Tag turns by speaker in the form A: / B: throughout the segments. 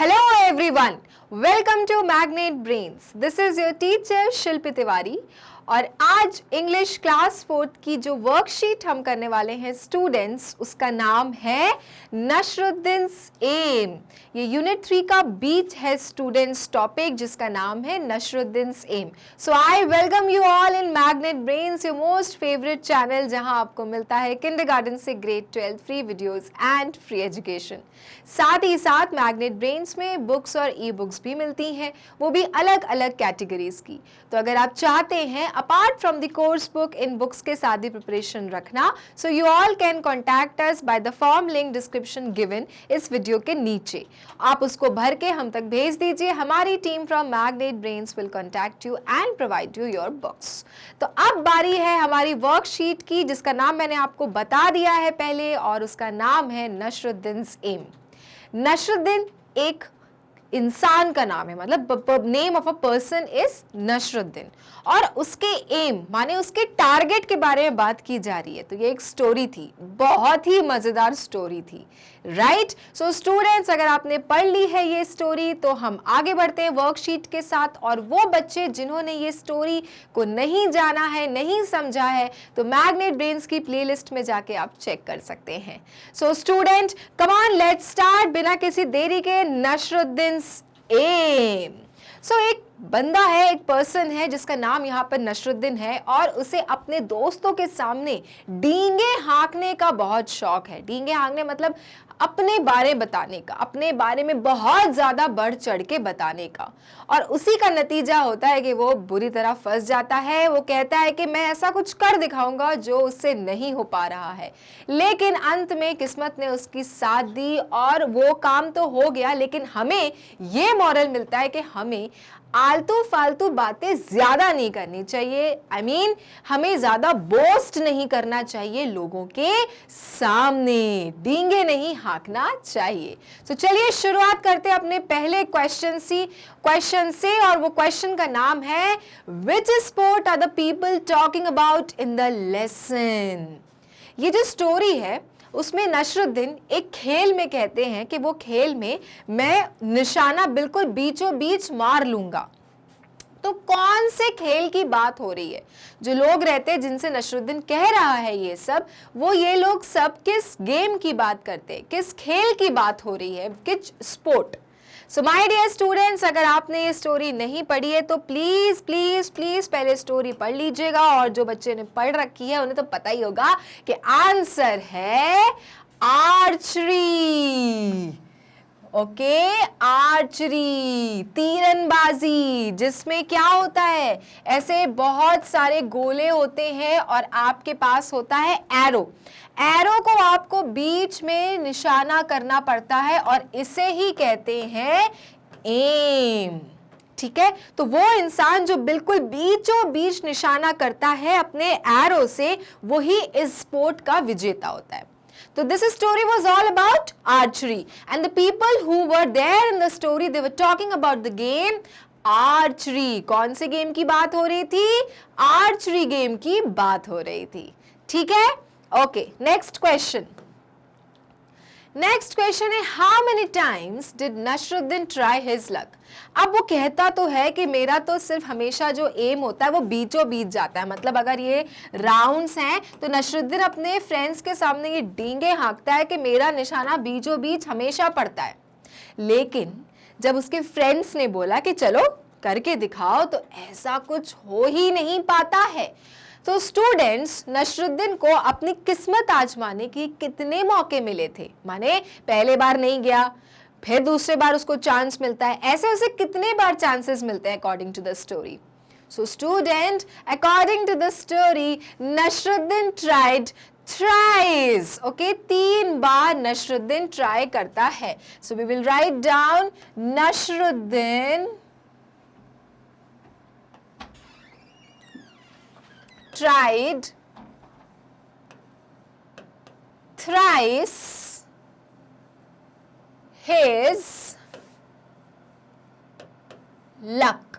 A: Hello everyone, welcome to Magnet Brains. This is your teacher शिल्पी तिवारी और आज English class 4th की जो worksheet हम करने वाले हैं स्टूडेंट्स, उसका नाम है नशरुद्दीन्स एम। ये यूनिट 3 का बीच है स्टूडेंट्स टॉपिक जिसका नाम है Nasruddin's aim. So I welcome you all in magnet brains, your most favourite channel जहां आपको मिलता है किंडरगार्टन से grade 12 free videos and free education. साथ ही साथ मैग्नेट ब्रेन्स में बुक्स और ई बुक्स भी मिलती हैं, वो भी अलग अलग कैटेगरीज की। तो अगर आप चाहते हैं apart from the course book in books के साथ ही प्रिपरेशन रखना, so you all can contact us by the form link description given इस वीडियो के नीचे। आप उसको भर के हम तक भेज दीजिए, हमारी team from magnet brains will contact you and provide you your books. तो अब बारी है हमारी वर्कशीट की जिसका नाम मैंने आपको बता दिया है पहले, और उसका नाम है नशरुद्दीन्स एम। नशरुद्दीन एक इंसान का नाम है, मतलब name of a person is Nasiruddin, और उसके एम माने उसके टारगेट के बारे में बात की जा रही है। तो ये एक स्टोरी थी, बहुत ही मजेदार स्टोरी थी, राइट? सो स्टूडेंट्स, अगर आपने पढ़ ली है ये स्टोरी तो हम आगे बढ़ते हैं वर्कशीट के साथ। और वो बच्चे जिन्होंने ये स्टोरी को नहीं जाना है, नहीं समझा है, तो मैग्नेट ब्रेन्स की प्लेलिस्ट में जाके आप चेक कर सकते हैं। So student, come on, let's start बिना किसी देरी के। नशरुद्दीन्स एम। सो एक बंदा है, एक पर्सन है जिसका नाम यहाँ पर नशरुद्दीन है, और उसे अपने दोस्तों के सामने डींगे हाँकने का बहुत शौक है। डींगे हाँकने मतलब अपने बारे बताने का, अपने बारे में बहुत ज्यादा बढ़ चढ़ के बताने का। और उसी का नतीजा होता है कि वो बुरी तरह फंस जाता है। वो कहता है कि मैं ऐसा कुछ कर दिखाऊंगा जो उससे नहीं हो पा रहा है, लेकिन अंत में किस्मत ने उसकी साथ दी और वो काम तो हो गया। लेकिन हमें ये मॉरल मिलता है कि हमें आलतू फालतू बातें ज्यादा नहीं करनी चाहिए। I mean, हमें ज्यादा बोस्ट नहीं करना चाहिए लोगों के सामने, डींगे नहीं हाँकना चाहिए। तो चलिए शुरुआत करते हैं अपने पहले क्वेश्चन से, और वो क्वेश्चन का नाम है which sport are the people talking about in the lesson. ये जो स्टोरी है उसमें नशरुद्दीन एक खेल में कहते हैं कि वो खेल में मैं निशाना बिल्कुल बीचों बीच मार लूंगा। तो कौन से खेल की बात हो रही है? जो लोग रहते हैं जिनसे नशरुद्दीन कह रहा है ये सब, वो ये लोग सब किस गेम की बात करते हैं, किस खेल की बात हो रही है, किस sport? So my dear students, अगर आपने ये स्टोरी नहीं पढ़ी है तो प्लीज प्लीज प्लीज पहले स्टोरी पढ़ लीजिएगा। और जो बच्चे ने पढ़ रखी है उन्हें तो पता ही होगा कि आंसर है आर्चरी। ओके, आर्चरी, तीरंदाजी, जिसमें क्या होता है, ऐसे बहुत सारे गोले होते हैं और आपके पास होता है एरो। एरो को आपको बीच में निशाना करना पड़ता है और इसे ही कहते हैं एम। ठीक है, तो वो इंसान जो बिल्कुल बीचों बीच निशाना करता है अपने एरो से, वही इस स्पोर्ट का विजेता होता है। So this story was all about archery, and the people who were there in the story, they were talking about the game archery. कौन से गेम की बात हो रही थी? आर्चरी गेम की बात हो रही थी। ठीक है, ओके, नेक्स्ट क्वेश्चन है how many times did Nasiruddin try his luck. अब वो कहता तो है कि मेरा तो सिर्फ हमेशा जो एम होता है वो बीचों बीच जाता है, मतलब अगर ये राउंड्स हैं तो नशरुद्दीन अपने फ्रेंड्स के सामने ये डींगे हाँकता है कि मेरा निशाना बीचों बीच हमेशा पड़ता है। लेकिन जब उसके फ्रेंड्स ने बोला कि चलो करके दिखाओ, तो ऐसा कुछ हो ही नहीं पाता है। तो स्टूडेंट्स, नशरुद्दीन को अपनी किस्मत आजमाने की कितने मौके मिले थे? माने पहले बार नहीं गया, फिर दूसरे बार उसको चांस मिलता है, ऐसे उसे कितने बार चांसेस मिलते हैं according to the story? So student, according to the story, Nasruddin tried thrice. Okay, 3 बार नशरुद्दीन ट्राई करता है। So we will write down Nasruddin tried thrice his luck.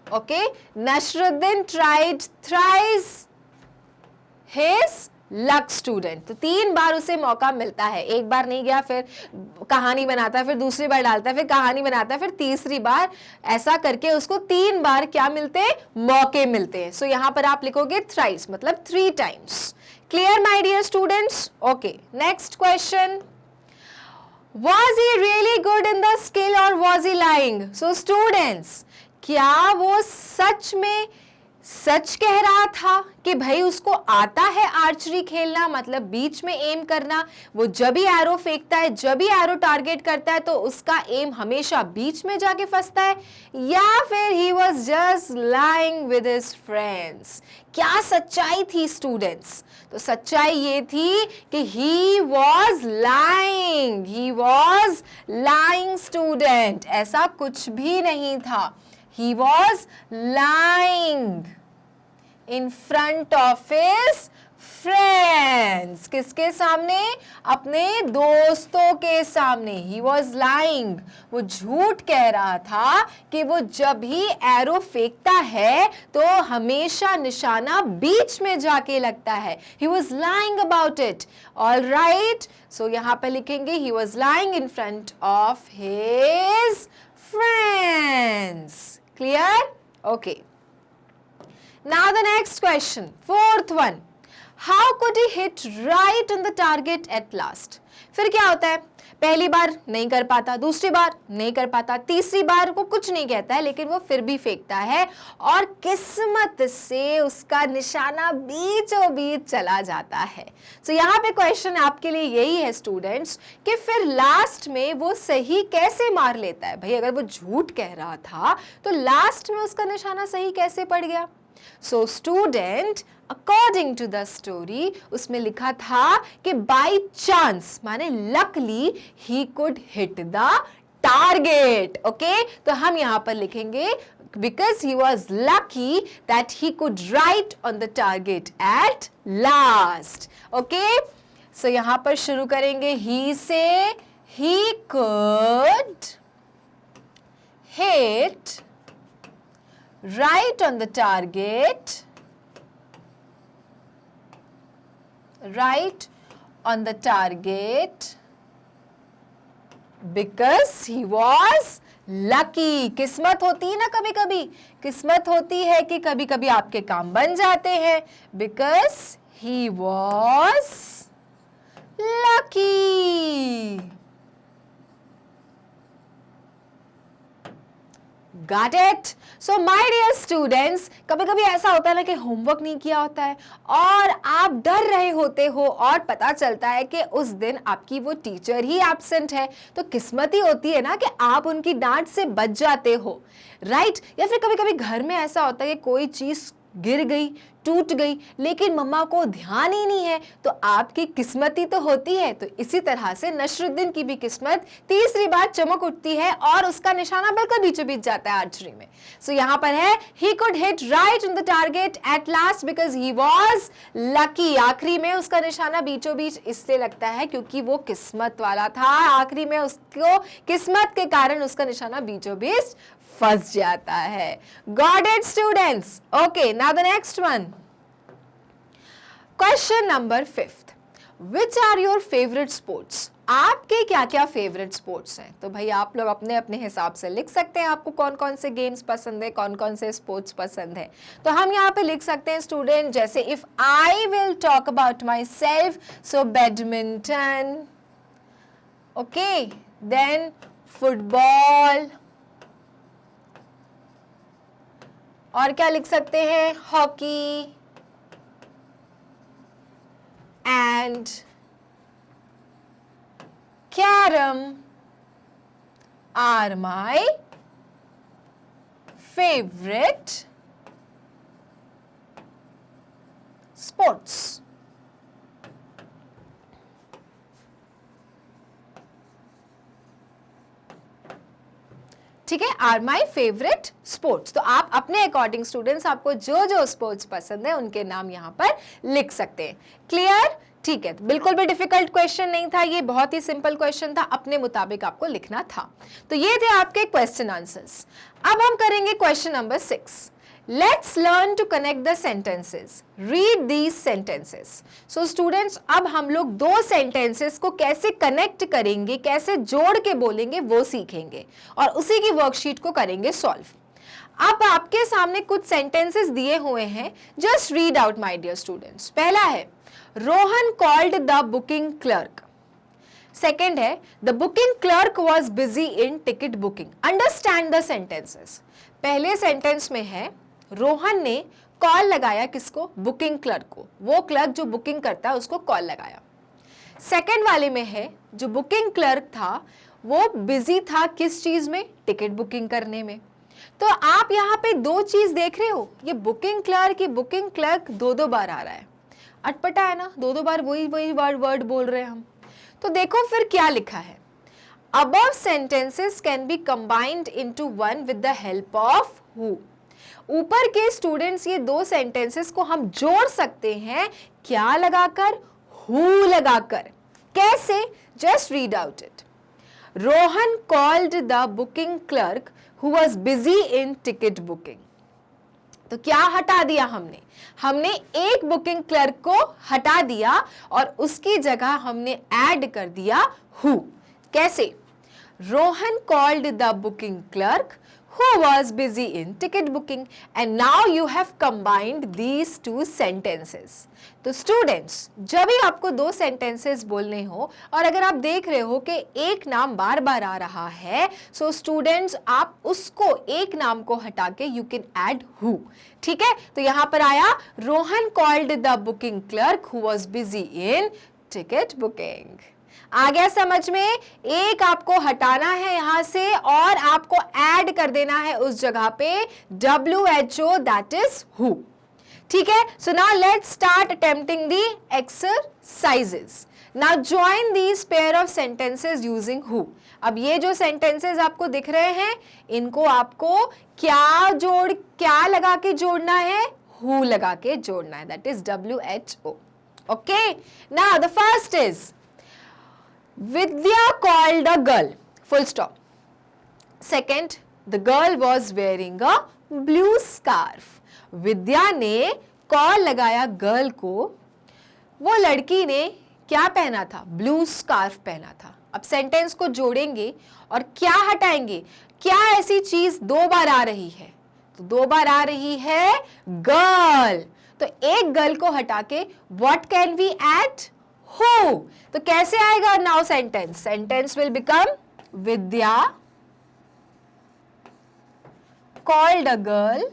A: Okay, Nashruddin tried thrice his luck student. तो 3 बार उसे मौका मिलता है, एक बार नहीं गया फिर कहानी बनाता है, फिर दूसरी बार डालता है, फिर कहानी बनाता है, फिर तीसरी बार, ऐसा करके उसको 3 बार क्या मिलते हैं, मौके मिलते हैं। सो यहां पर आप लिखोगे थ्राइस, मतलब 3 times. Clear my dear students? Okay, next question, was he really good in the skill or was he lying? So students, क्या वो सच में सच कह रहा था कि भाई उसको आता है आर्चरी खेलना, मतलब बीच में एम करना, वो जब भी एरो फेंकता है, जब भी एरो टारगेट करता है तो उसका एम हमेशा बीच में जाके फंसता है, या फिर he was just lying with his friends? क्या सच्चाई थी स्टूडेंट्स? तो सच्चाई ये थी कि he was lying स्टूडेंट, ऐसा कुछ भी नहीं था। He was lying in front of his friends. किसके सामने? अपने दोस्तों के सामने। He was lying. वो झूठ कह रहा था कि वो जब ही एरो फेंकता है तो हमेशा निशाना बीच में जाके लगता है। He was lying about it. All right. So यहाँ पे लिखेंगे he was lying in front of his friends. Clear? Okay. Now the next question, 4th one. How could he hit right on the target at last? फिर क्या होता है, पहली बार नहीं कर पाता, दूसरी बार नहीं कर पाता, तीसरी बार को कुछ नहीं कहता है, लेकिन वो फिर भी फेंकता है और किस्मत से उसका निशाना बीचों बीच चला जाता है। तो यहाँ पे क्वेश्चन आपके लिए यही है स्टूडेंट्स कि फिर लास्ट में वो सही कैसे मार लेता है। भाई अगर वो झूठ कह रहा था तो लास्ट में उसका निशाना सही कैसे पड़ गया? So student, according to the story, उसमें लिखा था कि बाय चांस माने लकली ही could hit the target. Okay, तो हम यहां पर लिखेंगे because he was lucky that he could write on the target at last. Okay, so यहां पर शुरू करेंगे he से, he could hit right on the target, right on the target because he was lucky. किस्मत होती है ना, कभी कभी किस्मत होती है कि कभी कभी आपके काम बन जाते हैं। because he was lucky. Got it? So my dear students, कभी कभी ऐसा होता है ना कि होमवर्क नहीं किया होता है और आप डर रहे होते हो और पता चलता है कि उस दिन आपकी वो टीचर ही एब्सेंट है, तो किस्मत ही होती है ना कि आप उनकी डांट से बच जाते हो, राइट? या फिर कभी कभी घर में ऐसा होता है कि कोई चीज गिर गई, टूट गई, लेकिन मम्मा को ध्यान ही नहीं है, तो आपकी किस्मत ही तो होती है। तो इसी तरह से नसरुद्दीन की भी किस्मत तीसरी बार चमक उठती है और उसका निशाना बिल्कुल बीचों बीच जाता है आर्चरी में। सो यहाँ पर है he could hit right on the target at last because he was lucky. आखिरी में उसका निशाना बीचों बीच इसलिए लगता है क्योंकि वो किस्मत वाला था, आखिरी में उसको किस्मत के कारण उसका निशाना बीचों बीच फंस जाता है। Got it students? Okay, now the next one. Question number 5th. Which are your favorite sports? आपके क्या क्या फेवरेट स्पोर्ट्स हैं? तो भाई आप लोग अपने अपने हिसाब से लिख सकते हैं आपको कौन कौन से गेम्स पसंद है, कौन कौन से स्पोर्ट्स पसंद है। तो हम यहाँ पे लिख सकते हैं स्टूडेंट, जैसे if I will talk about my self, so badminton, okay, then football, और क्या लिख सकते हैं, hockey and carrom are my favorite sports. ठीक है, आर माई फेवरेट स्पोर्ट्स। तो आप अपने अकॉर्डिंग स्टूडेंट्स आपको जो जो स्पोर्ट्स पसंद है उनके नाम यहाँ पर लिख सकते हैं। क्लियर? ठीक है, तो बिल्कुल भी डिफिकल्ट क्वेश्चन नहीं था, ये बहुत ही सिंपल क्वेश्चन था, अपने मुताबिक आपको लिखना था। तो ये थे आपके क्वेश्चन आंसर्स। अब हम करेंगे question number 6। Let's learn to connect the sentences. Read these sentences. So students, अब हम लोग दो sentences को कैसे connect करेंगे, कैसे जोड़ के बोलेंगे वो सीखेंगे और उसी की वर्कशीट को करेंगे सॉल्व। अब आपके सामने कुछ sentences दिए हुए हैं, just read out my dear students. पहला है Rohan called the booking clerk. Second है the booking clerk was busy in ticket booking. Understand the sentences. पहले सेंटेंस में है रोहन ने कॉल लगाया किसको? बुकिंग क्लर्क को. वो क्लर्क जो बुकिंग करता है उसको कॉल लगाया. सेकेंड वाले में है जो बुकिंग क्लर्क था वो बिजी था किस चीज में? टिकट बुकिंग करने में. तो आप यहाँ पे दो चीज देख रहे हो, ये बुकिंग क्लर्क दो बार आ रहा है. अटपटा है ना, दो बार वही वर्ड बोल रहे हैं हम. तो देखो फिर क्या लिखा है. Above sentences can be combined into one with the help of who. ऊपर के स्टूडेंट्स ये दो सेंटेंसेस को हम जोड़ सकते हैं क्या लगाकर? who लगाकर. कैसे? just read out it. Rohan called the booking clerk who was busy in ticket booking. तो क्या हटा दिया हमने एक बुकिंग क्लर्क को हटा दिया और उसकी जगह हमने ऐड कर दिया हु. कैसे? Rohan called the booking clerk who was busy in ticket booking and now you have combined these two sentences. तो स्टूडेंट्स, जब भी आपको दो सेंटेंसेस बोलने हो और अगर आप देख रहे हो कि एक नाम बार बार आ रहा है, सो स्टूडेंट्स आप उसको एक नाम को हटा के यू कैन ऐड हु. ठीक है, तो यहां पर आया Rohan called the booking clerk who was busy in ticket booking. आ गया समझ में? एक आपको हटाना है यहां से और आपको ऐड कर देना है उस जगह पे WHO, दैट इज हु. ठीक है, so now let's start attempting the exercises. Now join these pair of sentences using who. अब ये जो सेंटेंसेस आपको दिख रहे हैं इनको आपको क्या लगा के जोड़ना है? हु लगा के जोड़ना है, that is WHO. Okay, now the first is Vidya called a girl, full stop. Second, the girl was wearing a blue scarf. विद्या ने कॉल लगाया गर्ल को, वो लड़की ने क्या पहना था? ब्लू स्कार्फ पहना था. अब सेंटेंस को जोड़ेंगे और क्या हटाएंगे? क्या ऐसी चीज दो बार आ रही है? तो दो बार आ रही है गर्ल. तो एक गर्ल को हटा के what can we add? Who. तो कैसे आएगा now sentence? Sentence will become Vidya called a girl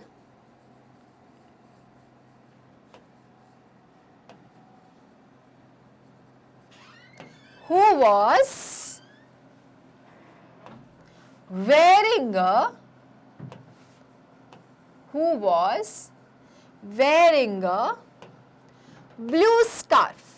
A: who was wearing a blue scarf.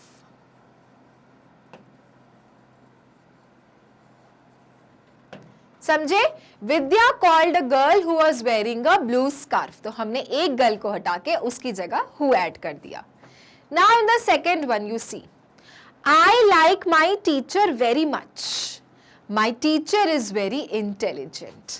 A: समझे? Vidya called a girl who was wearing a blue scarf. तो हमने एक गर्ल को हटा के उसकी जगह हु ऐड कर दिया. Now in the second one you see, I like my teacher very much. My teacher is very intelligent.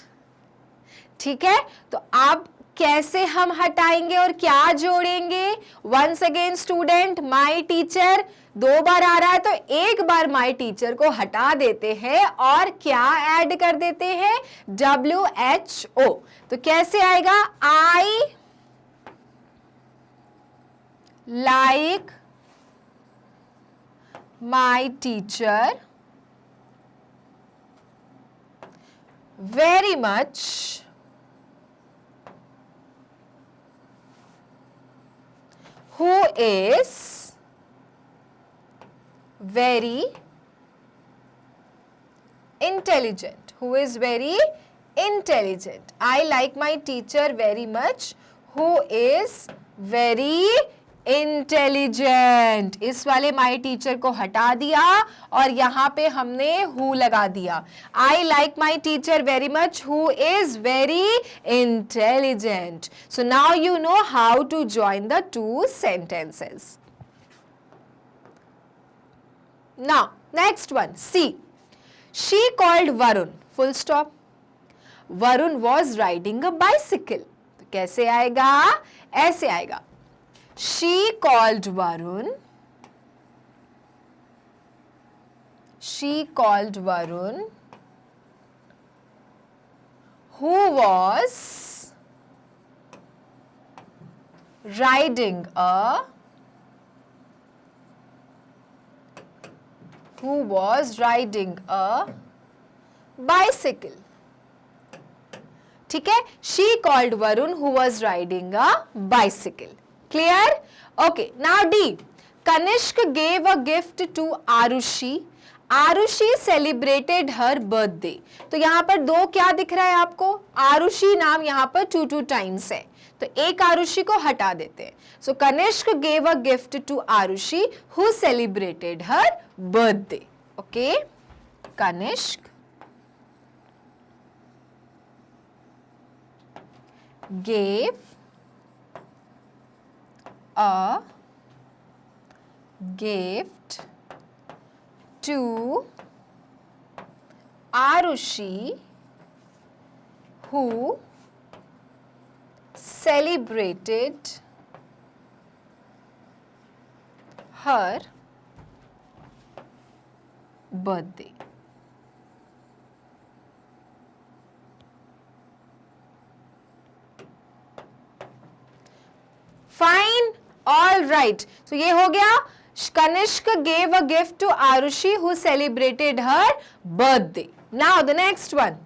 A: ठीक है, तो आप कैसे हम हटाएंगे और क्या जोड़ेंगे? Once again student, my teacher दो बार आ रहा है तो एक बार माई टीचर को हटा देते हैं और क्या ऐड कर देते हैं? WHO. तो कैसे आएगा? आई like my teacher very much who is very intelligent. Who is very intelligent. I like my teacher very much who is very intelligent. इस वाले माई टीचर को हटा दिया और यहां पे हमने हु लगा दिया. I like my teacher very much who is very intelligent. So now you know how to join the two sentences. Now next one, see. She called Varun, full stop. Varun was riding a bicycle. तो कैसे आएगा, ऐसे आएगा, she called Varun, she called Varun who was riding a bicycle. ठीक है, she called Varun who was riding a bicycle. Clear? Okay, now D. Kanishk gave a gift to Arushi. Arushi celebrated her birthday. तो यहाँ पर दो क्या दिख रहा है आपको, आरुषि नाम यहाँ पर 2 टाइम्स है, तो एक आरुषि को हटा देते हैं। So Kanishk gave a gift to Arushi who celebrated her birthday. Okay, Kanishk gave a gift to Arushi who celebrated her birthday. Fine, all right. So ये हो गया, Kanishk gave a gift to Arushi who celebrated her birthday. Now the next one.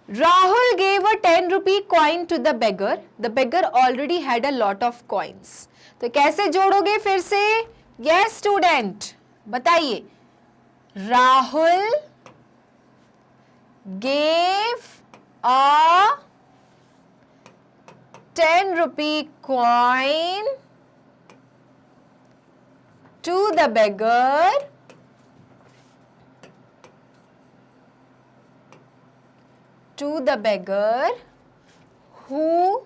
A: Rahul gave a 10 rupee coin to the beggar. The beggar already had a lot of coins. तो कैसे जोड़ोगे फिर से? Yes student, बताइए. Rahul gave a 10 rupee coin to the beggar who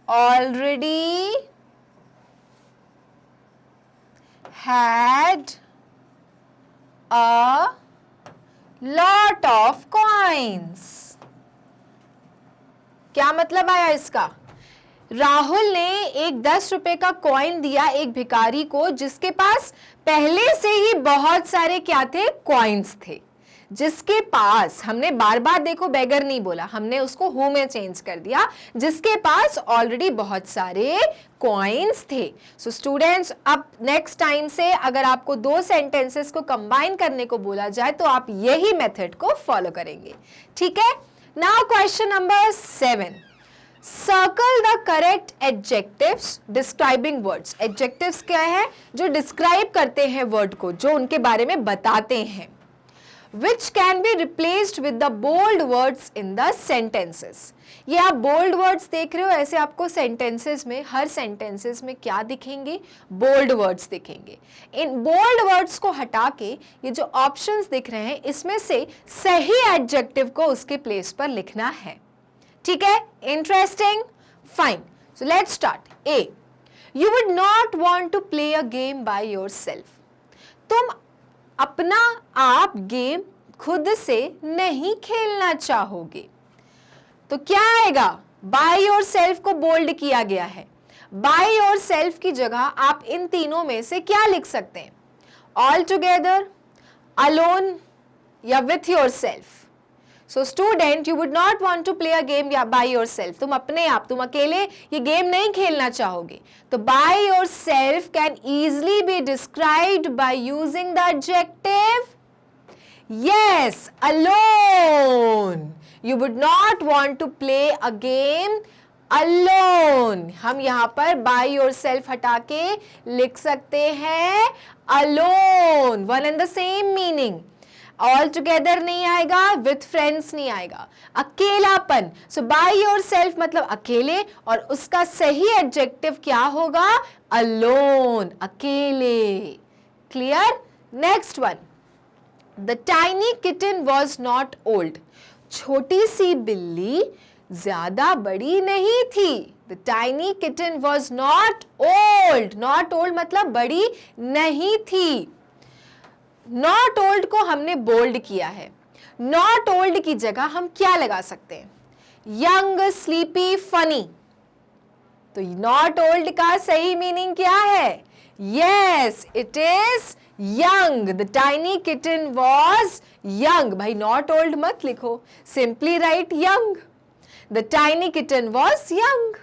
A: already had a lot of coins. क्या मतलब आया इसका? राहुल ने एक 10 रुपए का कॉइन दिया एक भिखारी को जिसके पास पहले से ही बहुत सारे क्या थे, कॉइन्स थे। जिसके पास, हमने बार बार देखो बेगर नहीं बोला, हमने उसको हु में चेंज कर दिया, जिसके पास ऑलरेडी बहुत सारे कॉइन्स थे। सो स्टूडेंट्स, अब नेक्स्ट टाइम से अगर आपको दो सेंटेंसेस को कंबाइन करने को बोला जाए तो आप यही मेथड को फॉलो करेंगे। ठीक है, now question number 7, circle the correct adjectives describing words. Adjectives क्या है? जो डिस्क्राइब करते हैं वर्ड को, जो उनके बारे में बताते हैं। Which can be replaced with the bold words in the sentences. ये आप bold words देख रहे हो, ऐसे आपको sentences में, हर sentences में क्या दिखेंगे? bold words दिखेंगे। इन bold words को हटा के ये जो options दिख रहे हैं, इसमें से सही adjective को उसके place पर लिखना है। ठीक है, interesting, fine. So let's start. A. You would not want to play a game by yourself. तुम अपना आप गेम खुद से नहीं खेलना चाहोगे। तो क्या आएगा? बाय योर सेल्फ को बोल्ड किया गया है। बाय योर सेल्फ की जगह आप इन तीनों में से क्या लिख सकते हैं? ऑल टुगेदर, अलोन या with your self. So student, you would not want to play a game by your self. तुम अपने आप, तुम अकेले ये गेम नहीं खेलना चाहोगे। तो by your self can easily be described by using the adjective yes, alone. You would not want to play a game alone. हम यहाँ पर बाय योर सेल्फ हटा के लिख सकते हैं alone, one and the same meaning. All together नहीं आएगा, विथ फ्रेंड्स नहीं आएगा, अकेलापन। सो बाय योर सेल्फ मतलब अकेले, और उसका सही एडजेक्टिव क्या होगा? अलोन, अकेले। Clear? Next one, the tiny kitten was not old. छोटी सी बिल्ली ज्यादा बड़ी नहीं थी। The tiny kitten was not old. Not old मतलब बड़ी नहीं थी। नॉट ओल्ड को हमने बोल्ड किया है। नॉट ओल्ड की जगह हम क्या लगा सकते हैं? Young, sleepy, funny. तो नॉट ओल्ड का सही मीनिंग क्या है? Yes, it is young. The tiny kitten was young. भाई नॉट ओल्ड मत लिखो, simply write young. The tiny kitten was young,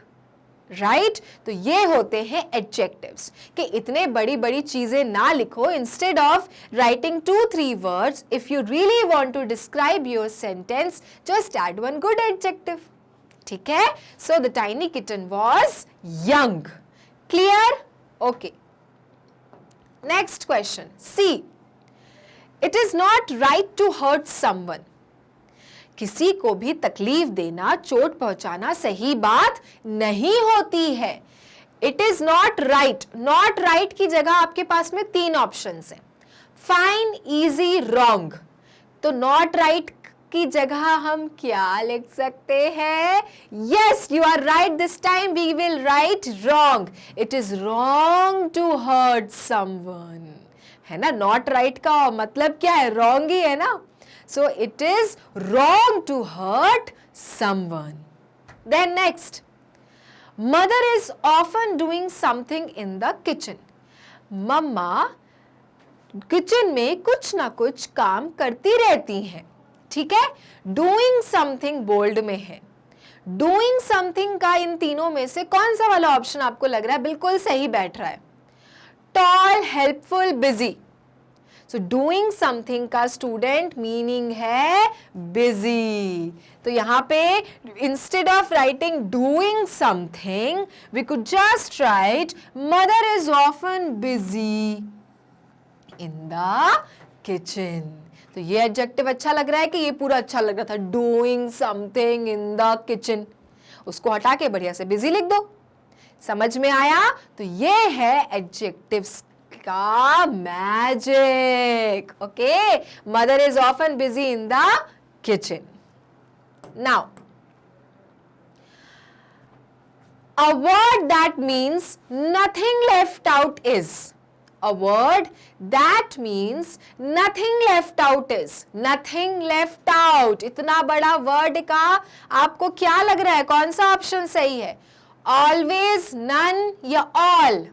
A: right. तो ये होते हैं एडजेक्टिव्स कि इतने बड़ी बड़ी चीजें ना लिखो। Instead of writing 2-3 words, if you really want to describe your sentence, just add one good adjective. ठीक है? So the tiny kitten was young. Clear? Okay. Next question, see. It is not right to hurt someone. किसी को भी तकलीफ देना, चोट पहुंचाना सही बात नहीं होती है। It is not right. Not right की जगह आपके पास में 3 ऑप्शंस हैं, फाइन, इजी, रॉन्ग। तो नॉट राइट की जगह हम क्या लिख सकते हैं? Yes, you are right, this time we will write wrong. It is wrong to hurt someone, है ना। नॉट राइट का मतलब क्या है? रॉन्ग ही है ना। So it is wrong to hurt someone. Then next, mother is often doing something in the kitchen. मम्मा kitchen में कुछ ना कुछ काम करती रहती हैं। ठीक है? Doing something बोल्ड में है। Doing something का इन तीनों में से कौन सा वाला ऑप्शन आपको लग रहा है बिल्कुल सही बैठ रहा है? Tall, helpful, busy. So doing something का स्टूडेंट मीनिंग है busy। तो यहाँ पे instead of writing doing something, we could just write mother is often busy in the kitchen। तो ये एडजेक्टिव अच्छा लग रहा है कि ये पूरा अच्छा लग रहा था? doing something in the kitchen, उसको हटा के बढ़िया से busy लिख दो। समझ में आया? तो ये है एडजेक्टिव्स का magic. Okay, mother is often busy in the kitchen. Now, a word that means nothing left out is. A word that means nothing left out is. Nothing left out, इतना बड़ा वर्ड का आपको क्या लग रहा है? कौन सा ऑप्शन सही है? ऑलवेज, नन या all?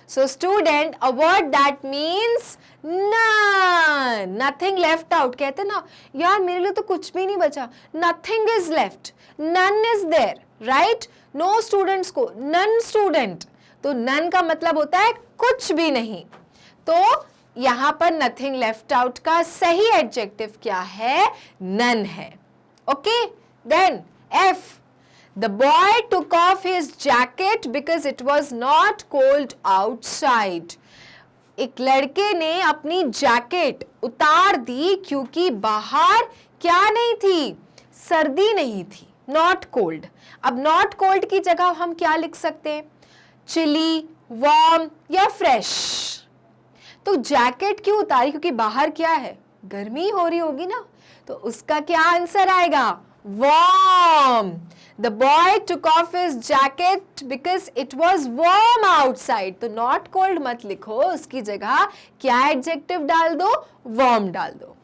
A: So student, a word that means none, nothing left out। कहते ना यार मेरे लिए तो कुछ भी नहीं बचा, nothing is left, none is there, right? No students को none student, तो none का मतलब होता है कुछ भी नहीं। तो यहाँ पर nothing left out का सही एडजेक्टिव क्या है? none है। Okay, then F। The boy took off his jacket because it was not cold outside. एक लड़के ने अपनी जैकेट उतार दी क्योंकि बाहर क्या नहीं थी? सर्दी नहीं थी, नॉट कोल्ड। अब नॉट कोल्ड की जगह हम क्या लिख सकते हैं? चिली, वार्म या फ्रेश। तो जैकेट क्यों उतारी? क्योंकि बाहर क्या है? गर्मी हो रही होगी ना। तो उसका क्या आंसर आएगा? warm। The boy took off his jacket because it was warm outside। तो not cold मत लिखो, उसकी जगह क्या एडजेक्टिव डाल दो? warm डाल दो।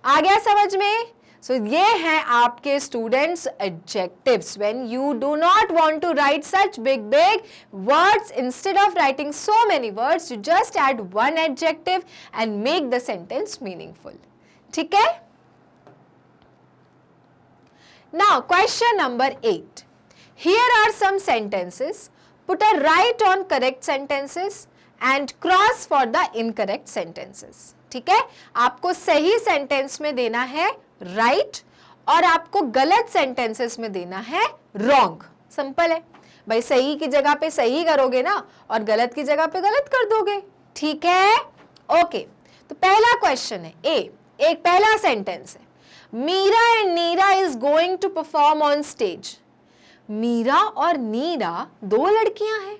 A: आ गया समझ में? So ये हैं आपके students adjectives. When you do not want to write such big words, instead of writing so many words, you just add one adjective and make the sentence meaningful। ठीक है? Now question number 8. Here are some sentences. Put a right on correct sentences and cross for the incorrect sentences. ठीक है? आपको सही sentence में देना है right और आपको गलत सेंटेंसेस में देना है wrong। सिंपल है भाई, सही की जगह पे सही करोगे ना और गलत की जगह पे गलत कर दोगे। ठीक है? ओके, तो पहला क्वेश्चन है ए। एक पहला सेंटेंस है, Meera and Neera is going to perform on stage. Meera और नीरा दो लड़कियां हैं,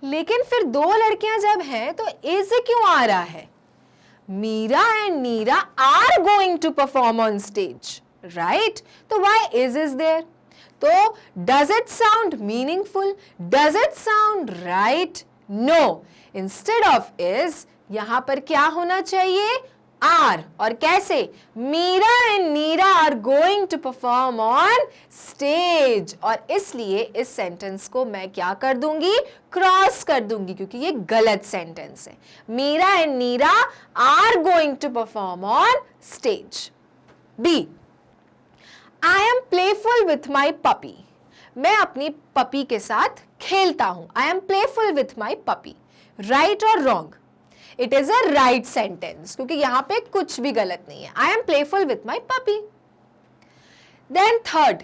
A: लेकिन फिर दो लड़कियां जब हैं तो इज क्यों आ रहा है? Meera and Neera are going to perform on stage, right? तो व्हाई इज देयर? तो does it sound meaningful? Does it sound right? No. Instead of is यहां पर क्या होना चाहिए? आर, और कैसे, Meera and Neera are going to perform on stage, और इसलिए इस सेंटेंस को मैं क्या कर दूंगी, क्रॉस कर दूंगी, क्योंकि ये गलत सेंटेंस है। Meera and Neera are going to perform on stage. B, I am playful with my puppy, मैं अपनी पपी के साथ खेलता हूं। I am playful with my puppy, right और wrong? It is a right sentence, क्योंकि यहां पे कुछ भी गलत नहीं है। I am playful with my puppy. Then third,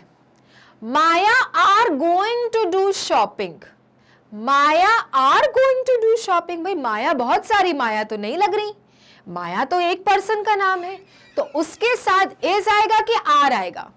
A: Maya are going to do shopping, Maya are going to do shopping, भाई माया बहुत सारी माया तो नहीं लग रही, माया तो एक पर्सन का नाम है, तो उसके साथ इज आएगा कि आर आएगा?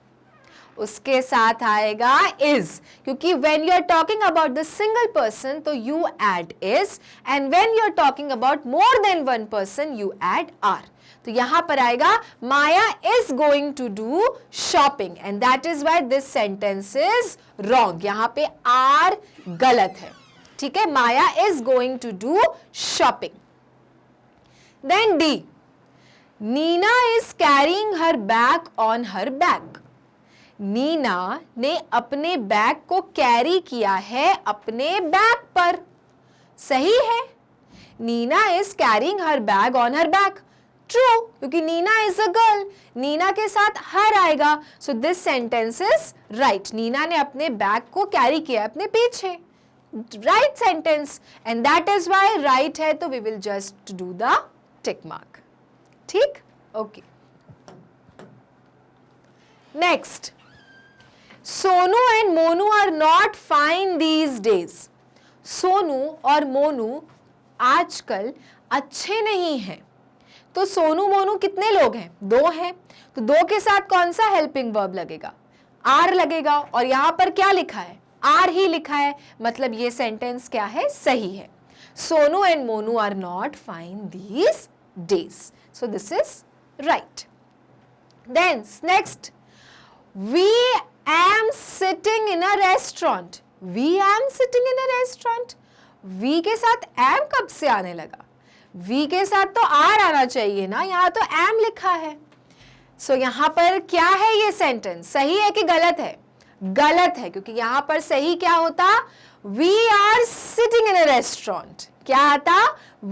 A: उसके साथ आएगा is, क्योंकि when you are talking about the single person तो you add is, and when you are talking about more than one person you add are. तो यहां पर आएगा Maya is going to do shopping and that is why this sentence is wrong. यहां पे are गलत है, ठीक है? Maya is going to do shopping. Then D, Nina is carrying her bag on her back. Neena ने अपने bag को carry किया है अपने बैग पर, सही है? Neena is carrying her bag on her back, true, क्योंकि Neena is a girl, Neena के साथ हर आएगा, so this sentence is right. Neena ने अपने बैग को कैरी किया अपने पीछे, right sentence, and that is why right है, तो we will just do the tick mark, ठीक? Okay, next, Sonu and Monu are not fine these days, Sonu और मोनू आजकल अच्छे नहीं हैं। तो सोनू मोनू कितने लोग हैं? दो हैं, तो दो के साथ कौन सा हेल्पिंग वर्ब लगेगा? आर लगेगा, और यहां पर क्या लिखा है? आर ही लिखा है, मतलब ये सेंटेंस क्या है? सही है। Sonu and Monu are not fine these days, so this is right. Then next, we am sitting in a restaurant, we am sitting in a restaurant, we के साथ am कब से आने लगा? we के साथ तो are आना चाहिए ना, यहाँ तो am लिखा है। so यहाँ पर क्या है ये सेंटेंस, सही है कि गलत है? गलत है, क्योंकि यहाँ पर सही क्या होता? we are sitting in a restaurant, क्या आता?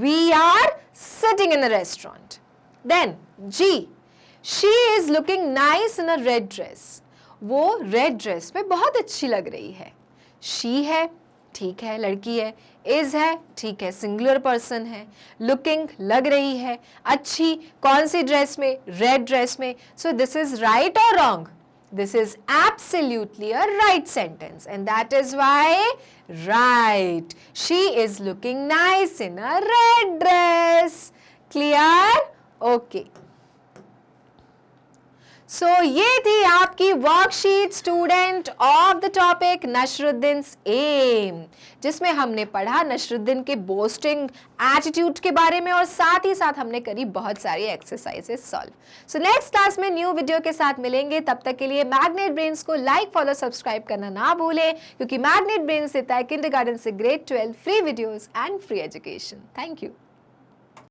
A: we are sitting in a restaurant. then G, she is looking nice in a red dress, वो रेड ड्रेस में बहुत अच्छी लग रही है। शी है, ठीक है, लड़की है। इज है, ठीक है, सिंगुलर पर्सन है। लुकिंग, लग रही है। अच्छी, कौन सी ड्रेस में? रेड ड्रेस में। सो दिस इज राइट और wrong? This is absolutely a right sentence and that is why right. She is looking nice in a red dress. Clear? Okay, so ये थी आपकी worksheet student of the topic Nasruddin's aim, जिसमें हमने पढ़ा नसरुद्दीन के boasting attitude के बारे में और साथ ही साथ हमने करी बहुत सारी exercises solve. So next class में न्यू वीडियो के साथ मिलेंगे, तब तक के लिए मैग्नेट ब्रेन्स को लाइक, फॉलो, सब्सक्राइब करना ना भूलें, क्योंकि मैग्नेट ब्रेन्स देता है किंडरगार्टन से grade 12 free videos and free education. Thank you.